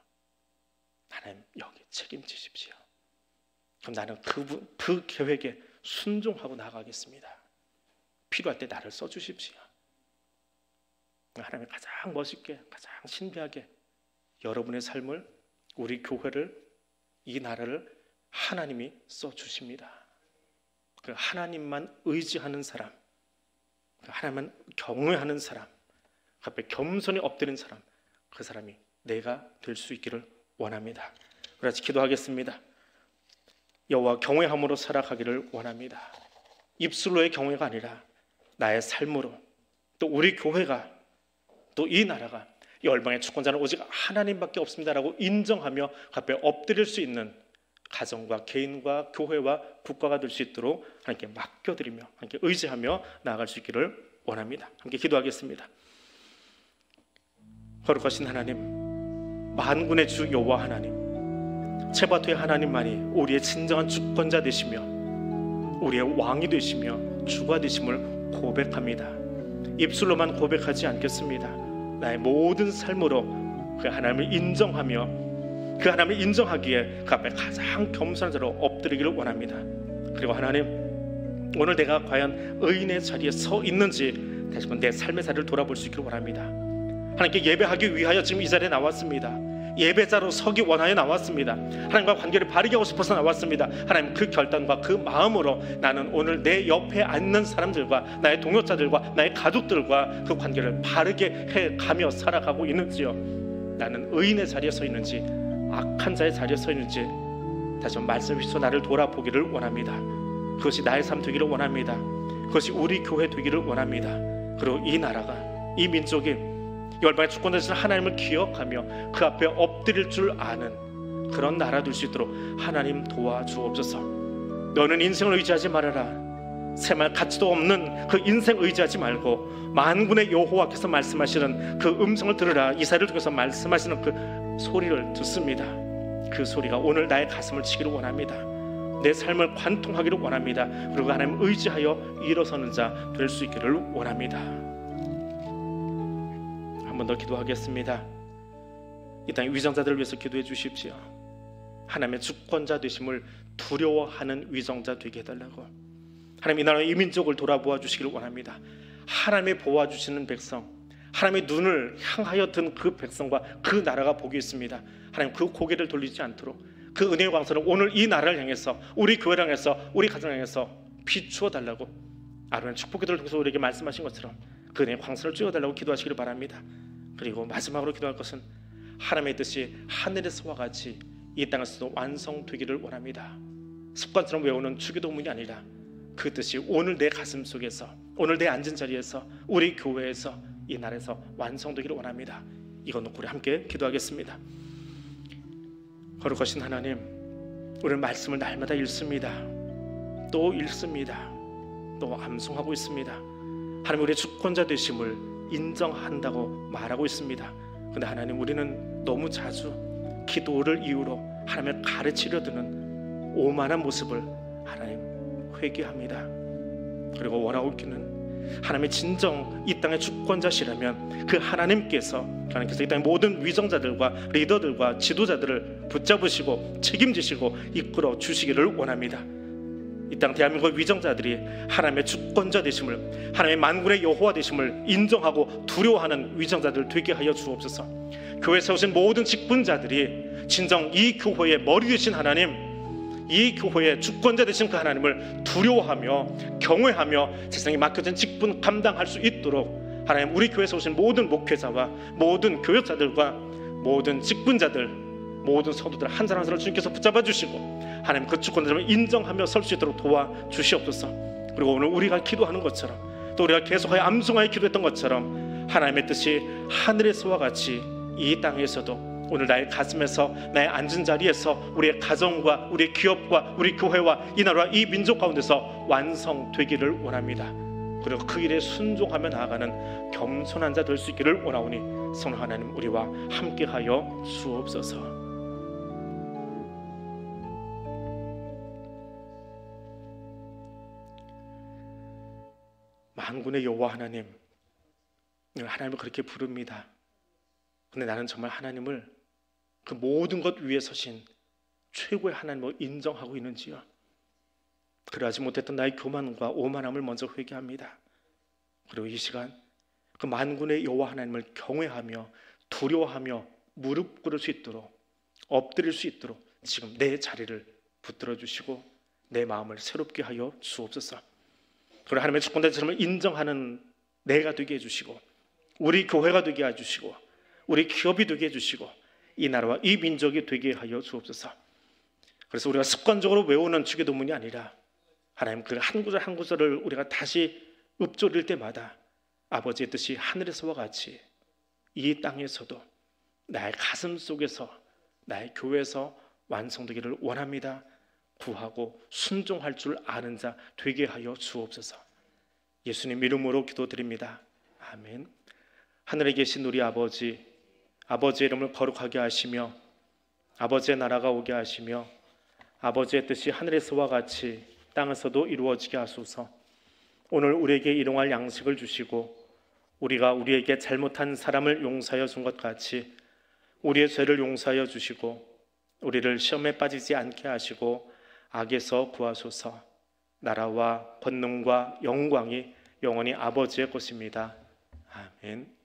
C: 하나님 여기 책임지십시오. 그럼 나는 그 계획에 순종하고 나가겠습니다. 필요할 때 나를 써주십시오. 하나님이 가장 멋있게, 가장 신비하게 여러분의 삶을, 우리 교회를, 이 나라를 하나님이 써주십니다. 그 하나님만 의지하는 사람, 그 하나님만 경외하는 사람, 그 앞에 겸손히 엎드린 사람, 그 사람이 내가 될 수 있기를 원합니다. 그래서 기도하겠습니다. 여호와 경외함으로 살아가기를 원합니다. 입술로의 경외가 아니라 나의 삶으로, 또 우리 교회가, 또 이 나라가 이 열방의 주권자는 오직 하나님밖에 없습니다라고 인정하며 그 앞에 엎드릴 수 있는 가정과 개인과 교회와 국가가 될 수 있도록 하나님께 맡겨드리며 하나님께 의지하며 나아갈 수 있기를 원합니다. 함께 기도하겠습니다. 거룩하신 하나님, 만군의 주 여호와 하나님, 세바토의 하나님만이 우리의 진정한 주권자 되시며 우리의 왕이 되시며 주가 되심을 고백합니다. 입술로만 고백하지 않겠습니다. 나의 모든 삶으로 그 하나님을 인정하며 그 하나님을 인정하기에 그 앞에 가장 겸손한 자로 엎드리기를 원합니다. 그리고 하나님, 오늘 내가 과연 의인의 자리에 서 있는지 다시 한번 내 삶의 자리를 돌아볼 수 있기를 원합니다. 하나님께 예배하기 위하여 지금 이 자리에 나왔습니다. 예배자로 서기 원하여 나왔습니다. 하나님과 관계를 바르게 하고 싶어서 나왔습니다. 하나님, 그 결단과 그 마음으로 나는 오늘 내 옆에 앉는 사람들과 나의 동역자들과 나의 가족들과 그 관계를 바르게 해가며 살아가고 있는지요. 나는 의인의 자리에 서 있는지 악한 자의 자리에 서 있는지 다시 한번 말씀 주셔서 나를 돌아보기를 원합니다. 그것이 나의 삶 되기를 원합니다. 그것이 우리 교회 되기를 원합니다. 그리고 이 나라가, 이 민족이 열방의 주권자 되신 하나님을 기억하며 그 앞에 엎드릴 줄 아는 그런 나라 될 수 있도록 하나님 도와주옵소서. 너는 인생을 의지하지 말아라. 새말 가치도 없는 그 인생 의지하지 말고 만군의 여호와께서 말씀하시는 그 음성을 들으라. 이사야를 통해서 말씀하시는 그 소리를 듣습니다. 그 소리가 오늘 나의 가슴을 치기를 원합니다. 내 삶을 관통하기를 원합니다. 그리고 하나님 의지하여 일어서는 자 될 수 있기를 원합니다. 한 번 더 기도하겠습니다. 이 땅의 위정자들을 위해서 기도해 주십시오. 하나님의 주권자 되심을 두려워하는 위정자 되게 해달라고. 하나님, 이 나라 이 민족을 돌아보아 주시기를 원합니다. 하나님의 보아주시는 백성, 하나님의 눈을 향하여 든 그 백성과 그 나라가 복이 있습니다. 하나님, 그 고개를 돌리지 않도록 그 은혜의 광선을 오늘 이 나라를 향해서, 우리 교회를 향해서, 우리 가정을 향해서 비추어 달라고 아론의 축복기도를 통해서 우리에게 말씀하신 것처럼 그 은혜의 광선을 쬐어달라고 기도하시기를 바랍니다. 그리고 마지막으로 기도할 것은 하나님의 뜻이 하늘에서와 같이 이 땅에서도 완성되기를 원합니다. 습관처럼 외우는 주기도문이 아니라 그 뜻이 오늘 내 가슴 속에서, 오늘 내 앉은 자리에서, 우리 교회에서, 이 나라에서 완성되기를 원합니다. 이거 놓고 우리 함께 기도하겠습니다. 거룩하신 하나님, 우리는 말씀을 날마다 읽습니다. 또 읽습니다. 또 암송하고 있습니다. 하나님, 우리의 주권자 되심을 인정한다고 말하고 있습니다. 그런데 하나님, 우리는 너무 자주 기도를 이유로 하나님을 가르치려 드는 오만한 모습을 하나님 회개합니다. 그리고 원하고 있기는 하나님의 진정 이 땅의 주권자시라면 그 하나님께서 이 땅의 모든 위정자들과 리더들과 지도자들을 붙잡으시고 책임지시고 이끌어 주시기를 원합니다. 이 땅 대한민국 위정자들이 하나님의 주권자 되심을, 하나님의 만군의 여호와 되심을 인정하고 두려워하는 위정자들 되게 하여 주옵소서. 교회에 세우신 모든 직분자들이 진정 이 교회의 머리 되신 하나님, 이 교회의 주권자 되신 그 하나님을 두려워하며 경외하며 세상에 맡겨진 직분 감당할 수 있도록 하나님, 우리 교회에서 오신 모든 목회자와 모든 교역자들과 모든 직분자들, 모든 성도들 한 사람 한 사람 주님께서 붙잡아 주시고 하나님 그 주권자를 인정하며 설 수 있도록 도와주시옵소서. 그리고 오늘 우리가 기도하는 것처럼, 또 우리가 계속하여 암송하여 기도했던 것처럼 하나님의 뜻이 하늘에서와 같이 이 땅에서도 오늘 나의 가슴에서, 나의 앉은 자리에서, 우리의 가정과 우리의 기업과 우리 교회와 이 나라와 이 민족 가운데서 완성되기를 원합니다. 그리고 그 일에 순종하며 나아가는 겸손한 자 될 수 있기를 원하오니 성령 하나님, 우리와 함께하여 주옵소서. 만군의 여호와 하나님, 하나님을 그렇게 부릅니다. 근데 나는 정말 하나님을 그 모든 것 위에 서신 최고의 하나님으로 인정하고 있는지요? 그러하지 못했던 나의 교만과 오만함을 먼저 회개합니다. 그리고 이 시간 그 만군의 여호와 하나님을 경외하며 두려워하며 무릎 꿇을 수 있도록, 엎드릴 수 있도록 지금 내 자리를 붙들어 주시고 내 마음을 새롭게 하여 주옵소서. 그리고 하나님의 주권자처럼 인정하는 내가 되게 해주시고, 우리 교회가 되게 해주시고, 우리 기업이 되게 해주시고, 이 나라와 이 민족이 되게 하여 주옵소서. 그래서 우리가 습관적으로 외우는 주기도문이 아니라 하나님 그 한 구절 한 구절을 우리가 다시 읊조릴 때마다 아버지의 뜻이 하늘에서와 같이 이 땅에서도 나의 가슴 속에서, 나의 교회에서 완성되기를 원합니다. 구하고 순종할 줄 아는 자 되게 하여 주옵소서. 예수님 이름으로 기도드립니다. 아멘. 하늘에 계신 우리 아버지, 아버지의 이름을 거룩하게 하시며 아버지의 나라가 오게 하시며 아버지의 뜻이 하늘에서와 같이 땅에서도 이루어지게 하소서. 오늘 우리에게 일용할 양식을 주시고 우리가 우리에게 잘못한 사람을 용서하여 준 것 같이 우리의 죄를 용서하여 주시고 우리를 시험에 빠지지 않게 하시고 악에서 구하소서. 나라와 권능과 영광이 영원히 아버지의 것입니다. 아멘.